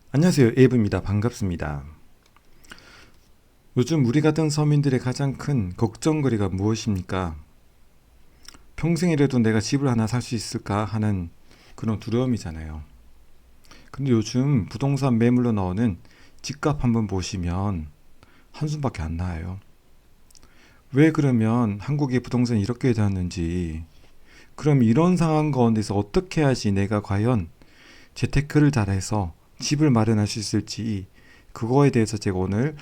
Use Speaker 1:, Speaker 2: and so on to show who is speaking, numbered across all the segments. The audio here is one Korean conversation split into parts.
Speaker 1: 안녕하세요. 에이브입니다. 반갑습니다. 요즘 우리 같은 서민들의 가장 큰 걱정거리가 무엇입니까? 평생이라도 내가 집을 하나 살 수 있을까 하는 그런 두려움이잖아요. 근데 요즘 부동산 매물로 나오는 집값 한번 보시면 한숨밖에 안 나와요. 왜 그러면 한국의 부동산이 이렇게 되었는지, 그럼 이런 상황 가운데서 어떻게 해야지 내가 과연 재테크를 잘해서 집을 마련할 수 있을지, 그거에 대해서 제가 오늘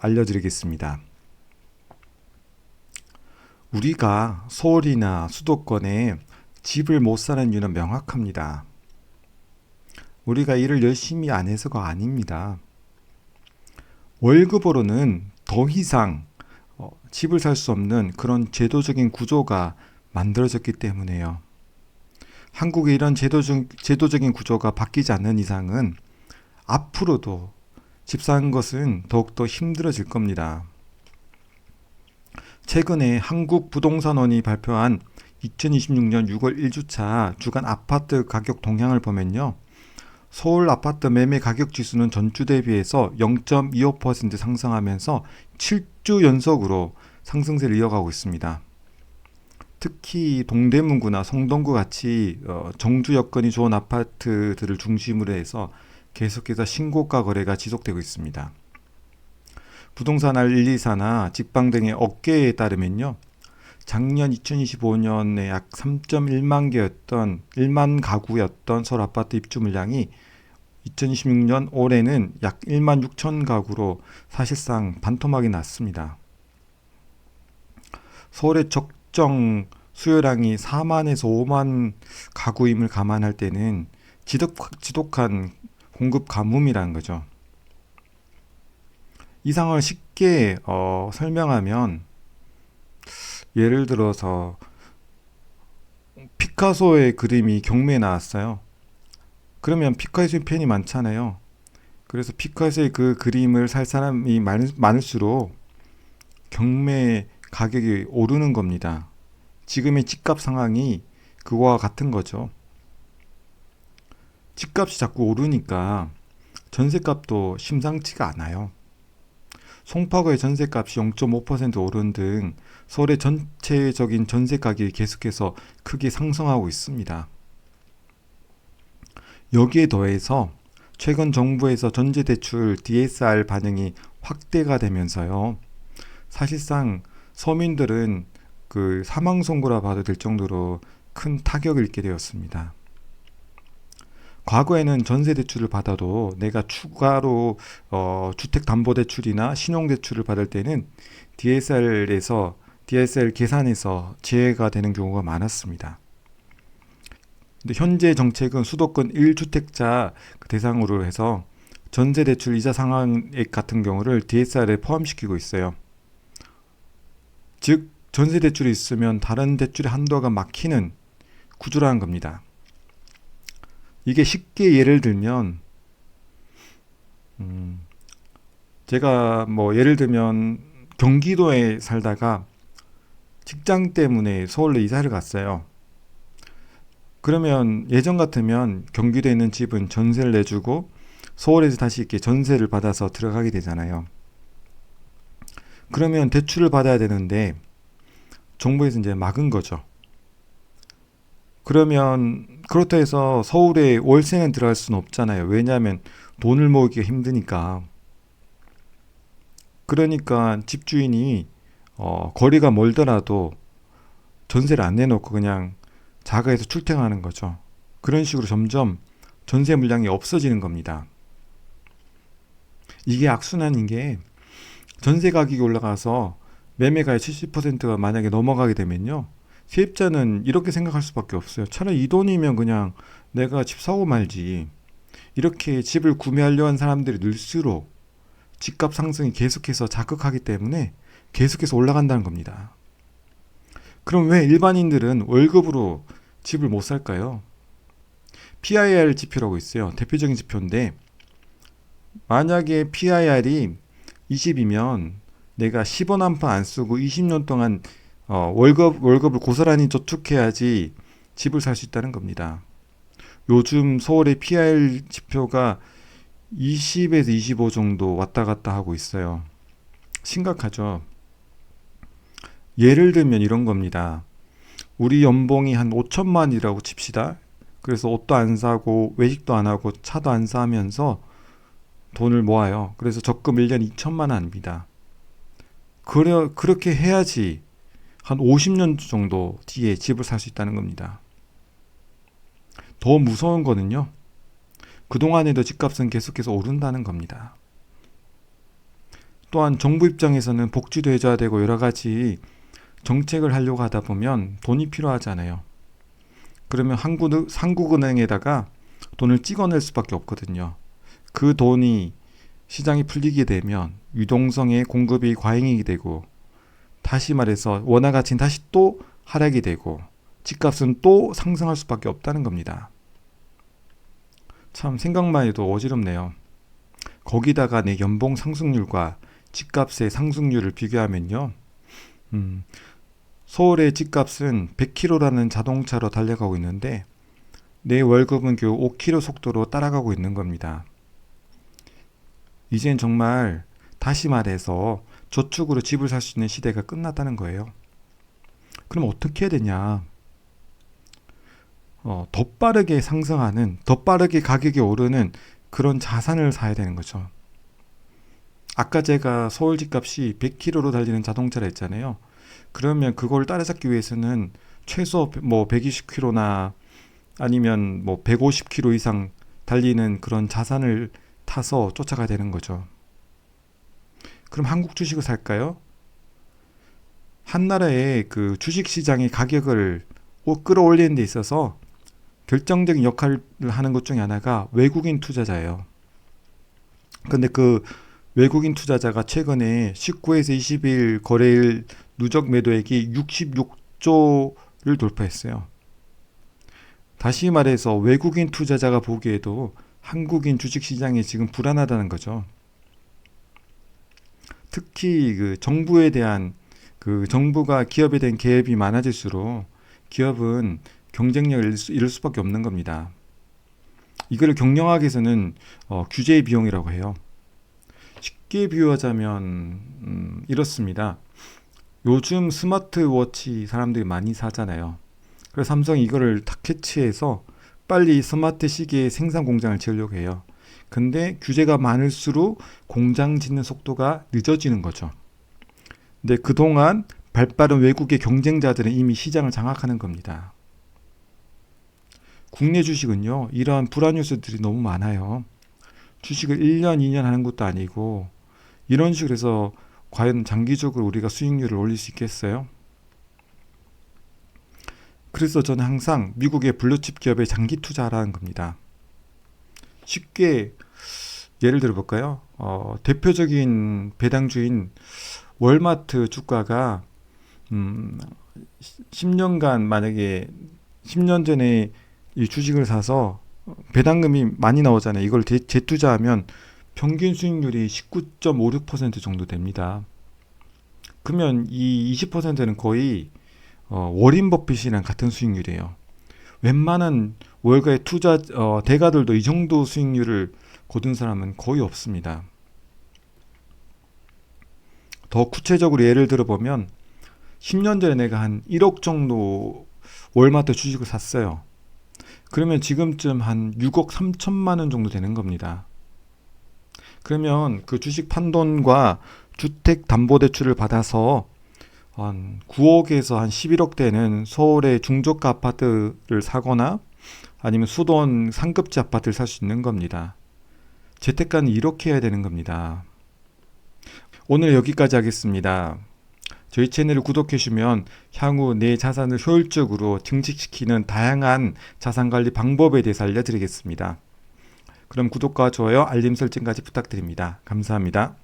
Speaker 1: 알려드리겠습니다. 우리가 서울이나 수도권에 집을 못 사는 이유는 명확합니다. 우리가 일을 열심히 안 해서가 아닙니다. 월급으로는 더 이상 집을 살 수 없는 그런 제도적인 구조가 만들어졌기 때문에요. 한국의 이런 제도적인 구조가 바뀌지 않는 이상은 앞으로도 집 사는 것은 더욱더 힘들어질 겁니다. 최근에 한국부동산원이 발표한 2026년 6월 1주차 주간 아파트 가격 동향을 보면요. 서울 아파트 매매 가격 지수는 전주 대비해서 0.25% 상승하면서 7주 연속으로 상승세를 이어가고 있습니다. 특히 동대문구나 성동구 같이 정주 여건이 좋은 아파트들을 중심으로 해서 계속해서 신고가 거래가 지속되고 있습니다. 부동산 R124나 직방 등의 업계에 따르면요. 작년 2025년에 약 3.1만 개였던 1만 가구였던 서울 아파트 입주 물량이 2026년 올해는 약 1만 6천 가구로 사실상 반토막이 났습니다. 서울의 적정 수요량이 4만에서 5만 가구임을 감안할 때는 지독한 공급 가뭄이라는 거죠. 이 상황을 쉽게 설명하면, 예를 들어서 피카소의 그림이 경매에 나왔어요. 그러면 피카소의 팬이 많잖아요. 그래서 피카소의 그 그림을 살 사람이 많을수록 경매 가격이 오르는 겁니다. 지금의 집값 상황이 그거와 같은 거죠. 집값이 자꾸 오르니까 전세값도 심상치가 않아요. 송파구의 전세값이 0.5% 오른 등 서울의 전체적인 전세 가격이 계속해서 크게 상승하고 있습니다. 여기에 더해서 최근 정부에서 전세대출 DSR 반영이 확대가 되면서요. 사실상 서민들은 그 사망 선고라 봐도 될 정도로 큰 타격을 입게 되었습니다. 과거에는 전세대출을 받아도 내가 추가로 주택담보대출이나 신용대출을 받을 때는 DSR 계산에서 제외가 되는 경우가 많았습니다. 근데 현재 정책은 수도권 1주택자 대상으로 해서 전세대출 이자 상환액 같은 경우를 DSR에 포함시키고 있어요. 즉 전세대출이 있으면 다른 대출의 한도가 막히는 구조라는 겁니다. 이게 쉽게 예를 들면, 제가 뭐 예를 들면 경기도에 살다가 직장 때문에 서울로 이사를 갔어요. 그러면 예전 같으면 경기도에 있는 집은 전세를 내주고 서울에서 다시 이렇게 전세를 받아서 들어가게 되잖아요. 그러면 대출을 받아야 되는데 정부에서 이제 막은 거죠. 그러면 그렇다 해서 서울에 월세는 들어갈 수는 없잖아요. 왜냐하면 돈을 모으기가 힘드니까. 그러니까 집주인이 거리가 멀더라도 전세를 안 내놓고 그냥 자가에서 출퇴근하는 거죠. 그런 식으로 점점 전세 물량이 없어지는 겁니다. 이게 악순환인 게, 전세 가격이 올라가서 매매가의 70%가 만약에 넘어가게 되면요. 세입자는 이렇게 생각할 수밖에 없어요. 차라리 이 돈이면 그냥 내가 집 사고 말지. 이렇게 집을 구매하려 한 사람들이 늘수록 집값 상승이 계속해서 자극하기 때문에 계속해서 올라간다는 겁니다. 그럼 왜 일반인들은 월급으로 집을 못 살까요? PIR 지표라고 있어요. 대표적인 지표인데, 만약에 PIR이 20이면 내가 10원 한 푼 안 쓰고 20년 동안 월급을 고스란히 저축해야지 집을 살 수 있다는 겁니다. 요즘 서울의 PIR 지표가 20에서 25 정도 왔다 갔다 하고 있어요. 심각하죠. 예를 들면 이런 겁니다. 우리 연봉이 한 5천만이라고 칩시다. 그래서 옷도 안 사고 외식도 안 하고 차도 안 사면서 돈을 모아요. 그래서 적금 1년 2천만 원 합니다. 그렇게 해야지 한 50년 정도 뒤에 집을 살 수 있다는 겁니다. 더 무서운 거는요. 그동안에도 집값은 계속해서 오른다는 겁니다. 또한 정부 입장에서는 복지도 해줘야 되고 여러 가지 정책을 하려고 하다 보면 돈이 필요하잖아요. 그러면 한국은행에다가 돈을 찍어낼 수밖에 없거든요. 그 돈이 시장이 풀리게 되면 유동성의 공급이 과잉이 되고, 다시 말해서 원화 가치는 다시 또 하락이 되고 집값은 또 상승할 수밖에 없다는 겁니다. 참 생각만 해도 어지럽네요. 거기다가 내 연봉 상승률과 집값의 상승률을 비교하면요. 서울의 집값은 100km라는 자동차로 달려가고 있는데 내 월급은 겨우 5km 속도로 따라가고 있는 겁니다. 이젠 정말 다시 말해서 저축으로 집을 살 수 있는 시대가 끝났다는 거예요. 그럼 어떻게 해야 되냐? 더 빠르게 상승하는, 더 빠르게 가격이 오르는 그런 자산을 사야 되는 거죠. 아까 제가 서울 집값이 100km로 달리는 자동차라 했잖아요. 그러면 그걸 따라잡기 위해서는 최소 120km나 아니면 150km 이상 달리는 그런 자산을 타서 쫓아가야 되는 거죠. 그럼 한국 주식을 살까요? 한 나라의 그 주식 시장의 가격을 끌어올리는 데 있어서 결정적인 역할을 하는 것 중에 하나가 외국인 투자자예요. 근데 그 외국인 투자자가 최근에 19에서 20일 거래일 누적 매도액이 66조를 돌파했어요. 다시 말해서 외국인 투자자가 보기에도 한국인 주식시장이 지금 불안하다는 거죠. 특히 그 정부에 대한 정부가 기업에 대한 개입이 많아질수록 기업은 경쟁력을 잃을 수밖에 없는 겁니다. 이걸 경영하기 위해서는 규제의 비용이라고 해요. 쉽게 비유하자면 이렇습니다. 요즘 스마트워치 사람들이 많이 사잖아요. 그래서 삼성이 이거를 다 캐치해서 빨리 스마트 시계 생산 공장을 지으려고 해요. 근데 규제가 많을수록 공장 짓는 속도가 늦어지는 거죠. 근데 그동안 발빠른 외국의 경쟁자들은 이미 시장을 장악하는 겁니다. 국내 주식은요, 이러한 불안 요소들이 너무 많아요. 주식을 1년, 2년 하는 것도 아니고 이런 식으로 해서 과연 장기적으로 우리가 수익률을 올릴 수 있겠어요? 그래서 저는 항상 미국의 블루칩 기업에 장기 투자하라는 겁니다. 쉽게 예를 들어 볼까요? 대표적인 배당주인 월마트 주가가 10년간 만약에 10년 전에 이 주식을 사서 배당금이 많이 나오잖아요. 이걸 재투자하면 평균 수익률이 19.56% 정도 됩니다. 그러면 이 20%는 거의 워린 버핏이랑 같은 수익률이에요. 웬만한 월가의 투자 대가들도 이 정도 수익률을 거둔 사람은 거의 없습니다. 더 구체적으로 예를 들어보면 10년 전에 내가 한 1억 정도 월마트 주식을 샀어요. 그러면 지금쯤 한 6억 3천만 원 정도 되는 겁니다. 그러면 그 주식 판돈과 주택담보대출을 받아서 한 9억에서 한 11억 대는 서울의 중저가 아파트를 사거나 아니면 수도원 상급지 아파트를 살 수 있는 겁니다. 재테크는 이렇게 해야 되는 겁니다. 오늘 여기까지 하겠습니다. 저희 채널을 구독해 주시면 향후 내 자산을 효율적으로 증식시키는 다양한 자산관리 방법에 대해서 알려드리겠습니다. 그럼 구독과 좋아요, 알림 설정까지 부탁드립니다. 감사합니다.